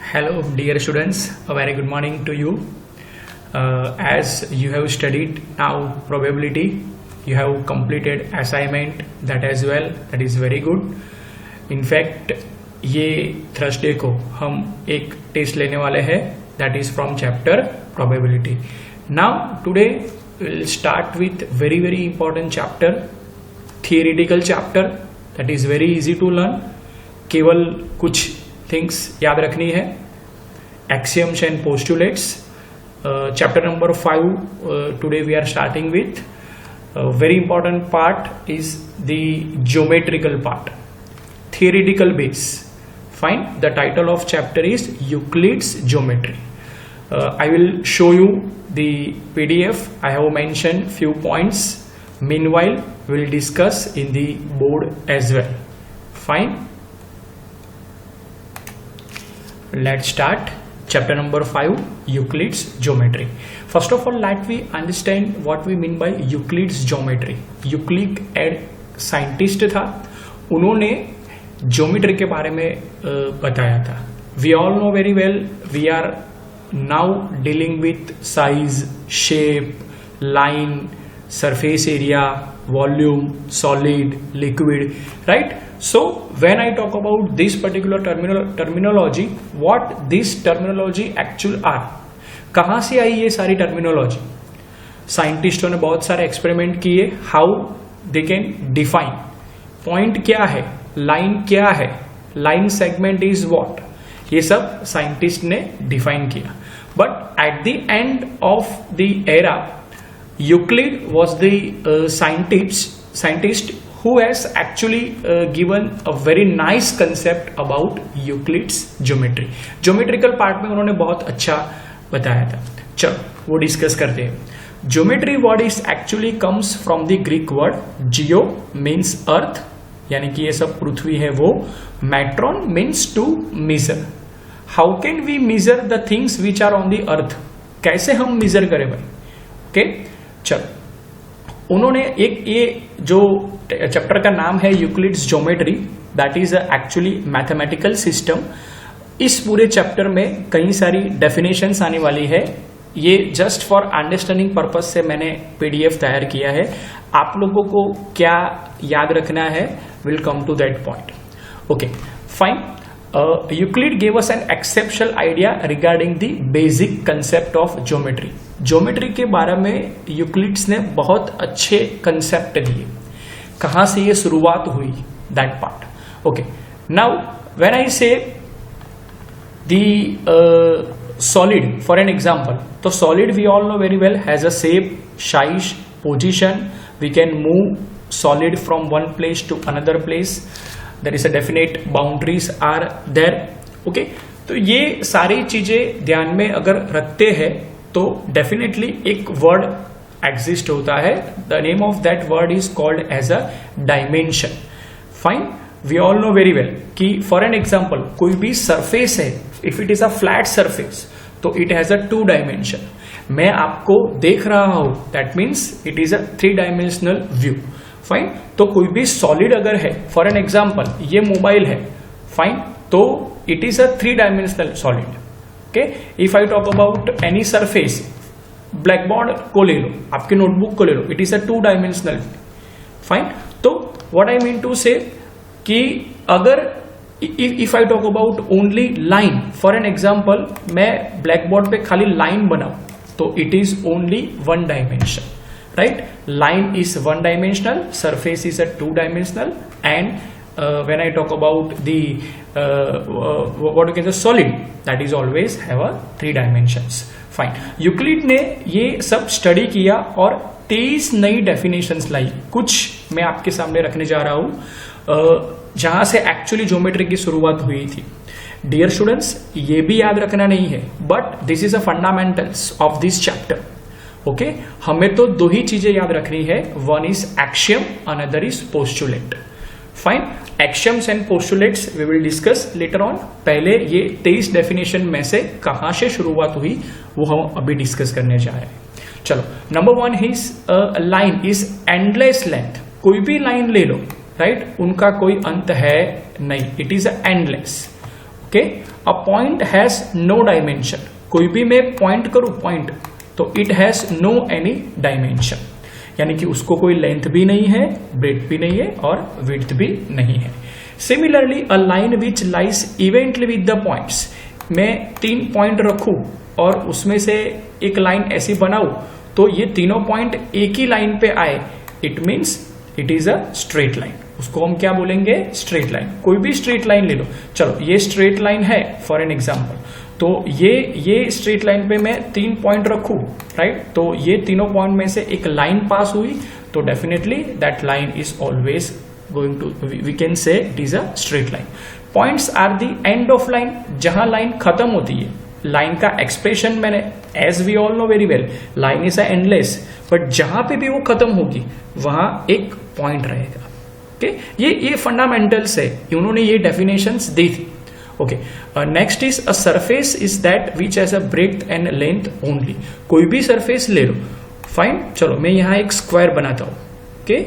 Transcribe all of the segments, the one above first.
Hello, dear students. A very good morning to you. As you have studied now probability, you have completed assignment that as well. That is very good. In fact, ये Thursday को हम एक test लेने वाले हैं. That is from chapter probability. Now today we will start with very important chapter, theoretical chapter. That is very easy to learn. केवल कुछ things याद रखनी है. Axioms and postulates. Chapter number 5. Today we are starting with very important part is the geometrical part, theoretical base. Fine. The title of chapter is Euclid's Geometry. I will show you the PDF. I have mentioned few points. Meanwhile, we will discuss in the board as well. Fine. Let's start. Chapter number 5, Euclid's Geometry. First of all, let we understand what we mean by Euclid's Geometry. Euclid एक scientist था. उन्होंने geometry के बारे में बताया था. We all know very well, we are now dealing with size, shape, line, surface area, volume, solid, liquid, right? So when I talk about this particular terminology, what this terminology actually are? कहाँ से आई ये सारी terminology? साइंटिस्टों ने बहुत सारे experiment किए. How they can define point क्या है, लाइन क्या है, लाइन सेगमेंट इज व्हाट, ये सब साइंटिस्ट ने डिफाइन किया. But at the end of the era, Euclid was the scientist who has actually given a very nice concept about Euclid's geometry. Geometrical part में उन्होंने बहुत अच्छा बताया था. चलो वो डिस्कस करते हैं. Geometry word is actually comes from the Greek word geo means earth, यानी कि ये सब पृथ्वी है वो. Metron means to measure. How can we measure the things which are on the earth? कैसे हम measure करें भाई? Okay? चलो उन्होंने एक ये जो चैप्टर का नाम है Euclid's geometry, that is actually mathematical system. इस पूरे चैप्टर में कई सारी डेफिनेशंस आने वाली है. ये जस्ट फॉर अंडरस्टैंडिंग पर्पज से मैंने पीडीएफ तैयार किया है. आप लोगों को क्या याद रखना है, will come to that point. Okay fine. Euclid gave us an exceptional idea regarding the basic concept of geometry. Geometry के बारे में यूक्लिड्स ने बहुत अच्छे कंसेप्ट दिए. कहाँ से ये शुरुआत हुई, that part. Okay now when I say the solid for an example, तो solid we all know very well has a shape, size, position. We can move solid from one place to another place. There is a definite boundaries are there. Okay, तो ये सारी चीजें ध्यान में अगर रखते हैं तो डेफिनेटली एक वर्ड एग्जिस्ट होता है. The name of that word is called as a dimension. Fine. We all know very well कि फॉर एन एग्जाम्पल कोई भी सरफेस है, if it is a flat surface तो इट हैज अ 2 डायमेंशन. मैं आपको देख रहा हूं, that means it is a 3 dimensional view. Fine. तो कोई भी सॉलिड अगर है, फॉर एन एग्जाम्पल ये मोबाइल है, फाइन, तो it is a 3 dimensional solid. Okay. If I talk about any surface, blackboard को ले लो, आपके नोटबुक को ले लो, it is a 2 dimensional. Fine. तो what I mean to say कि अगर if I talk about only line, for an example मैं ब्लैक बोर्ड पे खाली लाइन बनाऊं तो it is only 1 dimension. Right? Line is 1 dimensional, surface is a 2 dimensional, and when I talk about the what you can say solid, that is always have a 3 dimensions. Fine. Euclid ने ये सब study किया और 23 नई definitions लाई. कुछ मैं आपके सामने रखने जा रहा हूं जहां से एक्चुअली ज्योमेट्री की शुरुआत हुई थी. डियर स्टूडेंट्स, ये भी याद रखना नहीं है, but this is a fundamentals of this chapter. Okay, हमें तो 2 ही चीजें याद रखनी है. One is axiom, another is postulate. Fine. Axioms and postulates we will discuss later on. पहले ये 23 डेफिनेशन में से कहां से शुरुआत हुई वो हम अभी डिस्कस करने जा रहे हैं. चलो, number 1 is line is endless length. कोई भी लाइन ले लो, राइट, उनका कोई अंत है नहीं. It is endless. Okay, a point has no dimension, कोई भी मैं पॉइंट करूं पॉइंट तो it has no any dimension, यानी कि उसको कोई लेंथ भी नहीं है, ब्रेड्थ भी नहीं है और विड्थ भी नहीं है। Similarly a line which lies इवेंटली with the points, मैं 3 पॉइंट रखूं और उसमें से एक लाइन ऐसी बनाऊं तो ये तीनों पॉइंट एक ही लाइन पे आए, it means it is a straight line. उसको हम क्या बोलेंगे? Straight line. कोई भी स्ट्रेट लाइन ले लो, चलो ये स्ट्रेट लाइन है फॉर एन एग्जाम्पल, तो ये स्ट्रेट लाइन पे मैं 3 पॉइंट रखूं, राइट, तो ये तीनों पॉइंट में से एक लाइन पास हुई तो definitely that line is always going to, we can say it is a straight line. Points are the end of line, जहां लाइन खत्म होती है। लाइन का एक्सप्रेशन मैंने, as we all know very well, line is a endless, but जहां पे भी वो खत्म होगी वहां एक पॉइंट रहेगा। ओके, ये फंडामेंटल्स है, उन्होंने ये डेफिनेशंस दी थी। Okay, next is a surface is that which has a breadth and length only, कोई भी सरफेस ले लो, फाइन। चलो मैं यहां एक स्क्वायर बनाता हूं। ओके,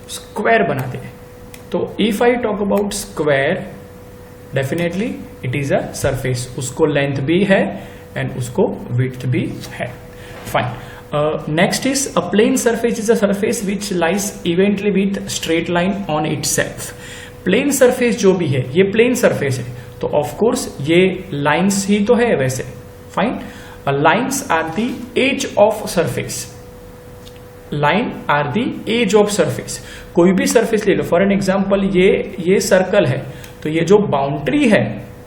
स्क्वायर बनाते हैं, तो if I talk about square, definitely it is a surface, उसको लेंथ भी है एंड उसको विड्थ भी है, fine. Next is a plane surface is a surface which lies evenly with straight line on itself. Plane surface जो भी है ये प्लेन सरफेस है, तो ऑफ कोर्स ये लाइंस ही तो है वैसे, fine. Lines are the edge of surface, line are the edge of surface. कोई भी सरफेस ले लो, फॉर एन एग्जाम्पल ये सर्कल है, तो ये जो बाउंड्री है,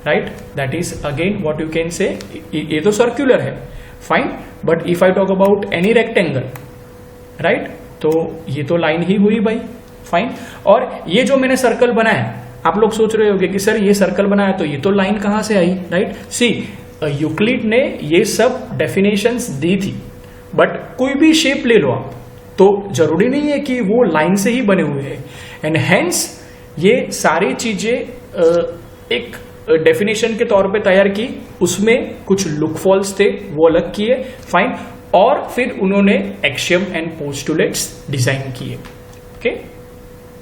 right, that is again what you can say, ये तो सर्कुलर है, fine, but if I talk about any rectangle, right, तो ये तो लाइन ही हुई भाई, फाइन। और ये जो मैंने सर्कल बनाया, आप लोग सोच रहे होंगे कि सर ये सर्कल बनाया तो ये तो लाइन कहां से आई, राइट। सी, यूक्लिड ने ये सब डेफिनेशंस दी थी, बट कोई भी शेप ले लो आप, तो जरूरी नहीं है कि वो लाइन से ही बने हुए हैं, एंड हेंस ये सारी चीजें एक डेफिनेशन के तौर पे तैयार की, उसमें कुछ लुक फॉल्स थे वो अलग किए, फाइन, और फिर उन्होंने एक्सियम एंड पोस्टुलेट्स डिजाइन किए। ओके,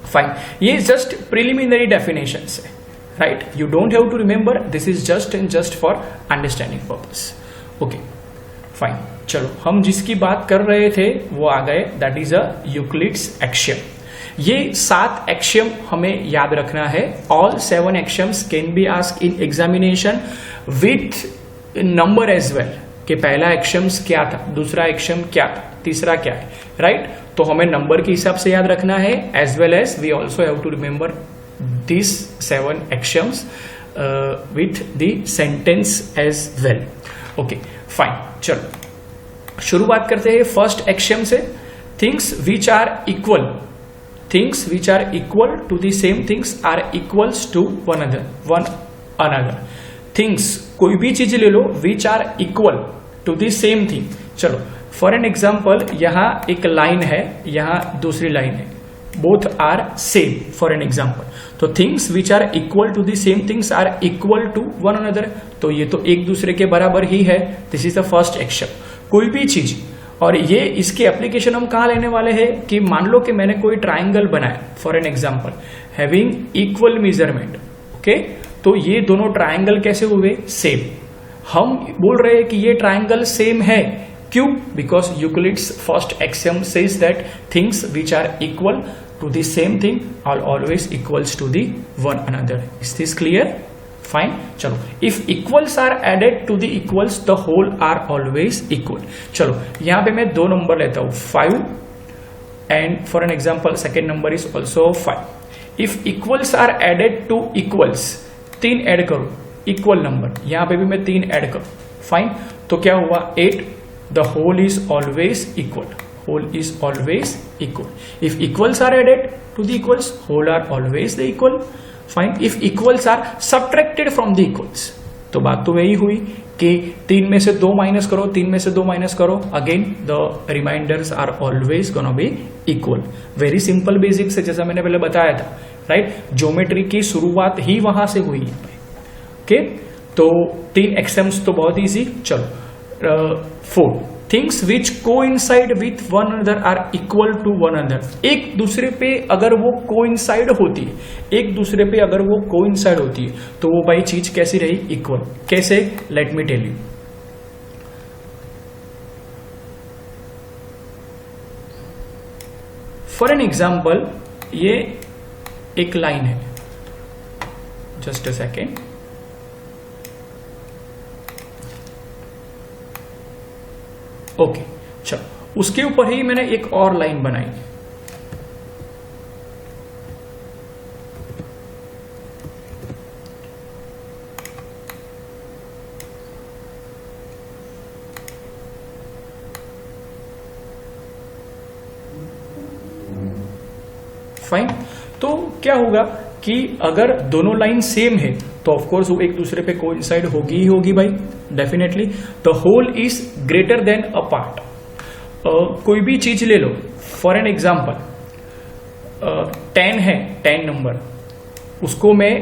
फाइन, ये जस्ट प्रिलिमिनरी डेफिनेशंस है, right, you don't have to remember, this is just and just for understanding purpose. Okay, fine, चलो हम जिसकी बात कर रहे थे वो आ गए, that is a Euclid's axiom. ये 7 एक्सियम हमें याद रखना है। All 7 axioms can be asked in examination with number as well, कि पहला एक्सियम्स क्या था, दूसरा एक्सियम क्या था, तीसरा क्या है, राइट, तो हमें नंबर के हिसाब से याद रखना है, as well as we also have to remember this 7 axioms with the sentence as well. Okay, fine, चलो शुरुआत करते हैं फर्स्ट एक्सियम से। Things which are equal, things which are equal to the same things are equals to one another. Things, कोई भी चीज ले लो, which are equal to the same thing. चलो फॉर एन एग्जाम्पल, यहां एक लाइन है, यहां दूसरी लाइन है, both are same for an example, तो things which are equal to the same things are equal to one another, तो ये तो एक दूसरे के बराबर ही है, this is the first action. कोई भी चीज, और ये इसके एप्लीकेशन हम कहां लेने वाले हैं कि मान लो कि मैंने कोई ट्राइंगल बनाया for an example having equal measurement, okay, तो ये दोनों ट्राइंगल कैसे हुए, सेम। हम बोल रहे हैं कि ये ट्राइंगल सेम है, क्यों, because Euclid's first axiom says that things which are equal to the same thing are always equals to the one another. Is this clear? Fine. चलो, if equals are added to the equals, the whole are always equal. चलो यहाँ पे मैं 2 number लेता हूँ, 5 and for an example second number is also 5. If equals are added to equals, 3 add करो, equal number, यहाँ पे भी मैं 3 ऐड करूँ, फाइन, तो क्या हुआ 8, the whole is always equal. Whole is always equal. If equals are added to the equals, whole are always the equal. Fine. If equals are subtracted from the equals, तो बात तो वही हुई कि 3 में से 2 माइनस करो, 3 में से 2 माइनस करो, again the reminders are always gonna be equal. Very simple basic से, जैसा मैंने पहले बताया था, राइट, ज्योमेट्री की शुरुआत ही वहां से हुई है। ओके, तो 3 एक्सेम्स तो बहुत इजी। चलो 4 things which coincide with one another are equal to one another. एक दूसरे पे अगर वो कोइंसाइड होती है, एक दूसरे पे अगर वो कोइंसाइड होती है तो वो भाई चीज कैसी रही? इक्वल। कैसे? Let me tell you. For an example, ये एक लाइन है, जस्ट अ सेकेंड। ओके, चलो उसके ऊपर ही मैंने एक और लाइन बनाई। फाइन। तो क्या होगा कि अगर दोनों लाइन सेम है तो ऑफकोर्स वो एक दूसरे पे कोइंसाइड होगी ही होगी भाई, definitely. The whole is greater than a part. कोई भी चीज ले लो, फॉर एन एग्जाम्पल 10 है, 10 नंबर, उसको मैं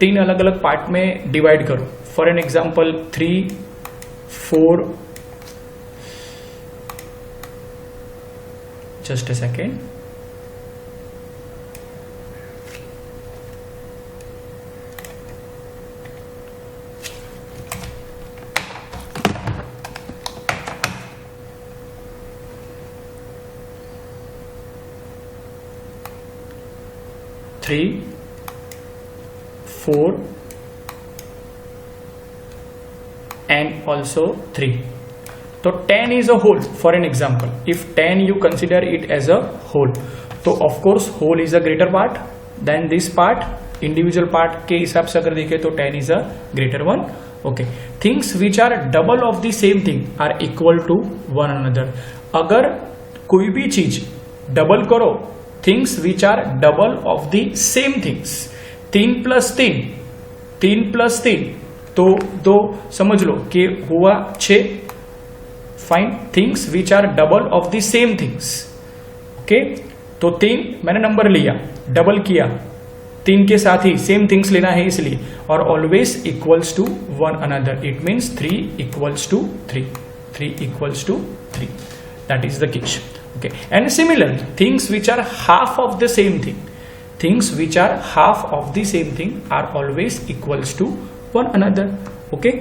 3 अलग अलग पार्ट में डिवाइड करूं। For an example 3, 4, just a second, 3, 4 and also 3. तो 10 is a whole. For an example, if 10 you consider it as a whole, तो of course whole is a greater part than this part. Individual part के हिसाब से अगर देखें तो 10 is a greater one. Okay. Things which are double of the same thing are equal to one another. अगर कोई भी चीज डबल करो, things which are double of the same things, 3 + 3, 3 + 3 तो 2, समझ लो कि हुआ 6। Fine. Things which are double of the same things. Okay, तो 3 मैंने नंबर लिया, डबल किया, 3 के साथ ही सेम थिंग्स लेना है इसलिए, और always equals to one another. It means 3 = 3, 3 = 3। That is the case. Okay, and similarly, things which are half of the same thing, things which are half of the same thing are always equals to one another. Okay,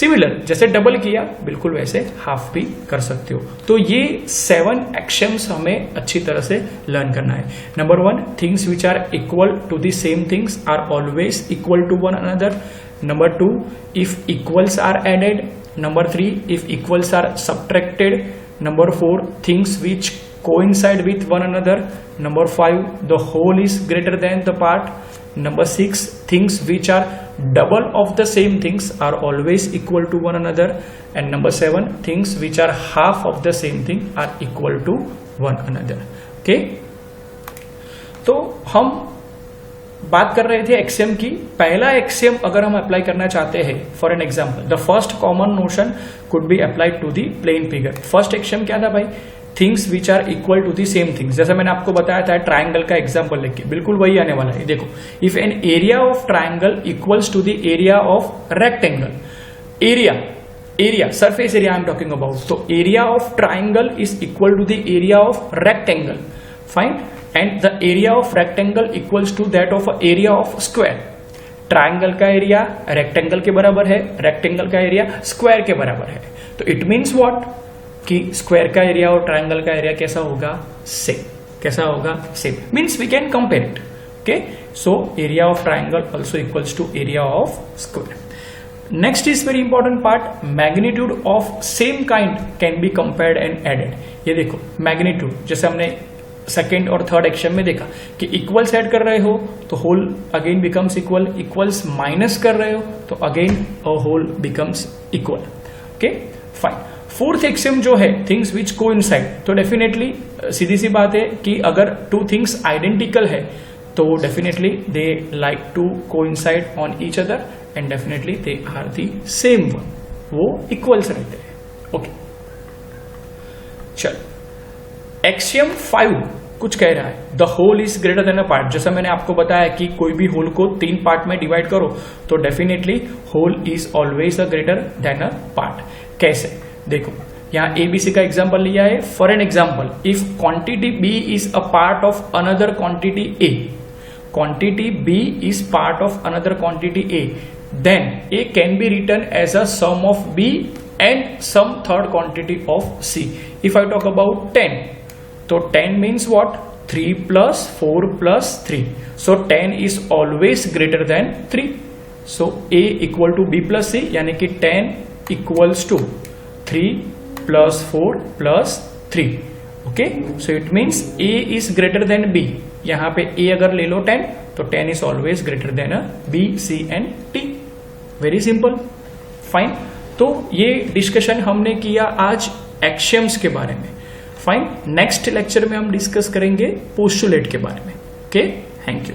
similar, जैसे double किया बिल्कुल वैसे half भी कर सकते हो। तो ये 7 एक्शंस हमें अच्छी तरह से लर्न करना है। Number 1, things which are equal to the same things are always equal to one another. Number 2, if equals are added. Number 3, if equals are subtracted. Number 4, things which coincide with one another. Number 5, the whole is greater than the part. Number 6, things which are double of the same things are always equal to one another. And number 7, things which are half of the same thing are equal to one another. Okay? तो हम बात कर रहे थे axiom की। पहला axiom अगर हम अप्लाई करना चाहते हैं, for an example, the first common notion could be applied to the plane figure. First axiom क्या था भाई? Things which are equal to the same things. जैसा मैंने आपको बताया था ट्राइंगल का एग्जांपल लेके, बिल्कुल वही आने वाला है। देखो, if an area of triangle equals to the area of rectangle, area surface area I am talking about, तो area of triangle is equal to the area of rectangle. Fine. And the area of rectangle equals to that of area of square. Triangle का area rectangle के बराबर है, rectangle का area square के बराबर है। तो इट मीन्स व्हाट कि स्क्वायर का एरिया और ट्राइंगल का एरिया कैसा होगा? सेम। कैसा होगा? Same. Means we can compare it. Okay, so area of triangle also equals to area of square. Next is very important part, magnitude of same kind can be compared and added. ये देखो magnitude, जैसे हमने second और third action में देखा कि equals add कर रहे हो तो whole again becomes equal, equals minus कर रहे हो तो again a whole becomes equal. Okay, fine. Fourth axiom जो है थिंग्स विच कोइंसाइड, तो डेफिनेटली सीधी सी बात है कि अगर 2 थिंग्स आइडेंटिकल है तो definitely they like to coincide on each other and definitely they are the same one, वो इक्वल्स रहते हैं। ओके, चलो एक्सियम 5 कुछ कह रहा है the whole is greater than a part. जैसा मैंने आपको बताया कि कोई भी होल को 3 पार्ट में डिवाइड करो तो definitely whole is always a greater than a part. कैसे, देखो यहाँ एबीसी का एग्जांपल लिया है। For an example, if quantity B is a part of another quantity A, quantity B is part of another quantity A, then A can be written as a sum of B and some third quantity of C. If I talk about 10, so 10 means what? 3 plus 4 plus 3. So 10 is always greater than 3. So A equal to B plus C, यानी कि 10 equals to 3 plus 4 plus 3. Okay, so it means A is greater than B. यहाँ पे A अगर ले लो 10, तो 10 is always greater than a B, C and T. Very simple, fine. तो ये discussion हमने किया आज एक्सियम्स के बारे में। फाइन, नेक्स्ट लेक्चर में हम डिस्कस करेंगे पोस्टुलेट के बारे में। Okay, thank you.